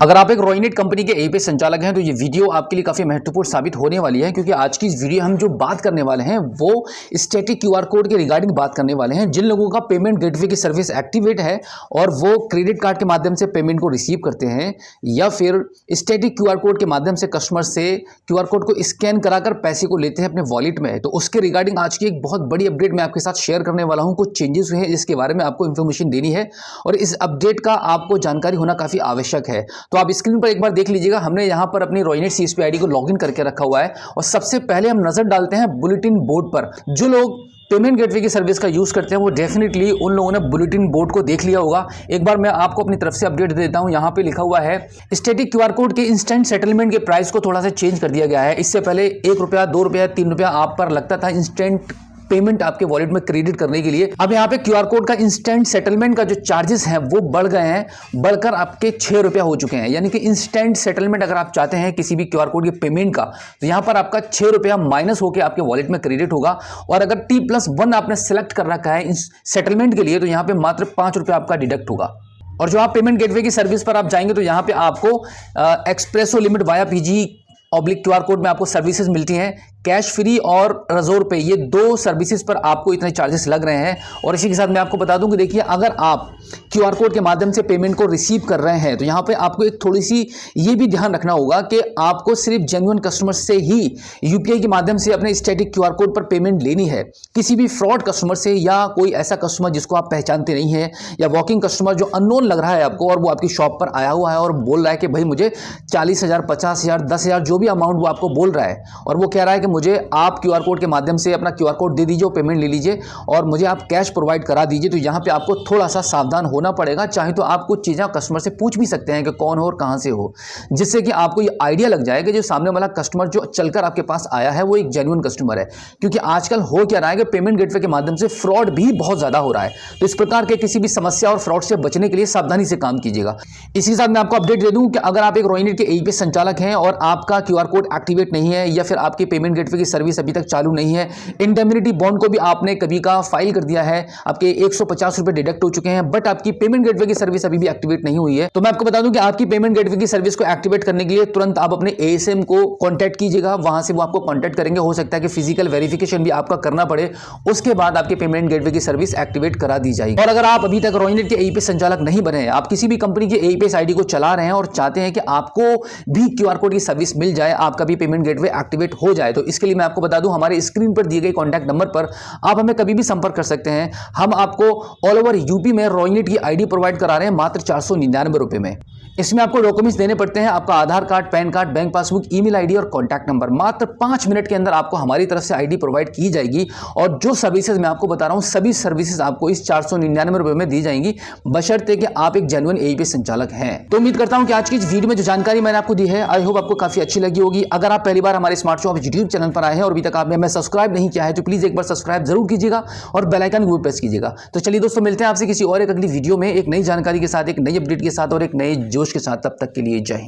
अगर आप एक रॉयनेट कंपनी के एपीएस संचालक हैं तो ये वीडियो आपके लिए काफ़ी महत्वपूर्ण साबित होने वाली है, क्योंकि आज की इस वीडियो हम जो बात करने वाले हैं वो स्टैटिक क्यूआर कोड के रिगार्डिंग बात करने वाले हैं। जिन लोगों का पेमेंट गेटवे की सर्विस एक्टिवेट है और वो क्रेडिट कार्ड के माध्यम से पेमेंट को रिसीव करते हैं या फिर स्टैटिक क्यूआर कोड के माध्यम से कस्टमर से क्यूआर कोड को स्कैन कराकर पैसे को लेते हैं अपने वॉलेट में, तो उसके रिगार्डिंग आज की एक बहुत बड़ी अपडेट मैं आपके साथ शेयर करने वाला हूँ। कुछ चेंजेस हुए हैं जिसके बारे में आपको इन्फॉर्मेशन देनी है और इस अपडेट का आपको जानकारी होना काफ़ी आवश्यक है। तो आप स्क्रीन पर एक बार देख लीजिएगा, हमने यहाँ पर अपनी रॉयनेट सीएसपी आईडी को लॉगिन करके रखा हुआ है और सबसे पहले हम नजर डालते हैं बुलेटिन बोर्ड पर। जो लोग पेमेंट गेटवे की सर्विस का यूज करते हैं वो डेफिनेटली उन लोगों ने बुलेटिन बोर्ड को देख लिया होगा। एक बार मैं आपको अपनी तरफ से अपडेट दे देता हूं। यहाँ पे लिखा हुआ है स्टैटिक क्यूआर कोड के इंस्टेंट सेटलमेंट के प्राइस को थोड़ा सा चेंज कर दिया गया है। इससे पहले 1 रुपया, 2 रुपया, 3 रुपया आप पर लगता था इंस्टेंट पेमेंट आपके वॉलेट में क्रेडिट करने के लिए। अब यहाँ पे क्यूआर कोड का इंस्टेंट सेटलमेंट का जो चार्जेस हैं वो बढ़ गए हैं, बढ़कर आपके 6 रुपया हो चुके हैं। यानी कि इंस्टेंट सेटलमेंट अगर आप चाहते हैं किसी भी क्यूआर कोड के पेमेंट का, तो यहाँ पर आपका 6 रुपया माइनस होकर आपके वॉलेट में क्रेडिट होगा। और अगर T+1 आपने सेलेक्ट कर रखा है इस सेटलमेंट के लिए, तो यहाँ पे मात्र 5 रुपया आपका डिडक्ट होगा। और जो आप पेमेंट गेटवे की सर्विस पर आप जाएंगे तो यहाँ पे आपको espresso limit via PG QR code में आपको सर्विसेज मिलती हैं। कैश फ्री और रजोर पे, ये 2 सर्विसेज पर आपको इतने चार्जेस लग रहे हैं। और इसी के साथ मैं आपको बता दूं कि देखिए, अगर आप क्यूआर कोड के माध्यम से पेमेंट को रिसीव कर रहे हैं तो यहाँ पे आपको एक थोड़ी सी ये भी ध्यान रखना होगा कि आपको सिर्फ जेन्युइन कस्टमर से ही यूपीआई के माध्यम से अपने स्टैटिक क्यूआर कोड पर पेमेंट लेनी है। किसी भी फ्रॉड कस्टमर से या कोई ऐसा कस्टमर जिसको आप पहचानते नहीं है या वॉकिंग कस्टमर जो अननोन लग रहा है आपको और वो आपकी शॉप पर आया हुआ है और बोल रहा है कि भाई मुझे 40,000, 50,000, 10,000 जो भी अमाउंट वो आपको बोल रहा है और वो कह रहा है कि मुझे आप क्यूआर कोड के माध्यम से अपना क्यूआर कोड दे दीजिए, पेमेंट ले लीजिए और मुझे आप कैश प्रोवाइड करा दीजिए, तो यहाँ पे आपको थोड़ा सा सावधान होना पड़ेगा। चाहे तो आप कुछ चीज़ें कस्टमर से पूछ भी सकते हैं कि कौन हो और कहाँ से हो, जिससे कि आपको ये आइडिया लग जाए कि जो सामने वाला कस्टमर जो चलकर आपके पास आया है वो एक जेन्युइन कस्टमर है। क्योंकि आजकल हो क्या रहा है कि पेमेंट गेटवे के माध्यम से फ्रॉड भी बहुत ज़्यादा हो रहा है। तो इस प्रकार के किसी भी समस्या और फ्रॉड से बचने के लिए सावधानी से काम कीजिएगा। इसी के साथ मैं आपको अपडेट दे दूं कि अगर आप एक रॉयनेट के एपीएस संचालक हैं और आपका क्यूआर कोड एक्टिवेट नहीं है या फिर आपकी पेमेंट गेटवे की सर्विस अभी तक चालू नहीं है, इंडेमनिटी बॉन्ड को भी आपने कभी का फाइल कर दिया है, आपके 150 रुपए डिडक्ट हो चुके हैं, बट आपकी पेमेंट गेटवे की सर्विस अभी भी एक्टिवेट नहीं हुई है, तो मैं आपको बता दूं कि आपकी पेमेंट गेटवे की सर्विस को एक्टिवेट करने के लिए तुरंत आप अपने एएसएम को कांटेक्ट कीजिएगा। वहां से वो आपको कांटेक्ट करेंगे। हो सकता है कि फिजिकल वेरिफिकेशन भी आपका करना पड़े, उसके बाद आपके पेमेंट गेटवे की सर्विस एक्टिवेट करा दी जाएगी। और अगर आप अभी तक रॉयनेट के एपीएस संचालक नहीं बने, आप किसी भी कंपनी के एपीएस आईडी को चला रहे हैं और चाहते हैं कि आपको भी क्यूआर कोड की सर्विस मिल जाए, आपका भी पेमेंट गेटवे एक्टिवेट हो जाए, तो इसके लिए मैं आपको बता दूं हमारे स्क्रीन पर दिए गए कॉन्टैक्ट नंबर पर आप हमें कभी भी संपर्क कर सकते हैं। हम आपको ऑल ओवर यूपी में रॉयनेट की आईडी प्रोवाइड करा रहे हैं मात्र 499 रुपए में। इसमें आपको डॉक्यूमेंट्स देने पड़ते हैं, आपका Aadhaar card, PAN card, bank passbook, email ID और कॉन्टैक्ट नंबर। मात्र 5 मिनट के अंदर आपको हमारी तरफ से आईडी प्रोवाइड की जाएगी और जो सर्विसेज मैं आपको बता रहा हूं सभी सर्विसेज आपको इस 499 रुपए में दी जाएंगी, बशर्ते कि आप एक जेन्युइन एपीएस संचालक हैं। तो उम्मीद करता हूं कि आज की इस वीडियो में जो जानकारी मैंने आपको दी है, आई होप आपको काफी अच्छी लगी होगी। अगर आप पहली बार हमारे स्मार्ट शॉप यूट्यूब चैनल पर आए हैं और अभी तक आपने हमें सब्सक्राइब नहीं किया है तो प्लीज एक बार सब्सक्राइब जरूर कीजिएगा और बेल आइकन को प्रेस कीजिएगा। तो चलिए दोस्तों, मिलते हैं आपसे किसी और एक अगली वीडियो में एक नई जानकारी के साथ, एक नई अपडेट के साथ और एक नए जोश के साथ। तब तक के लिए जय हिंद।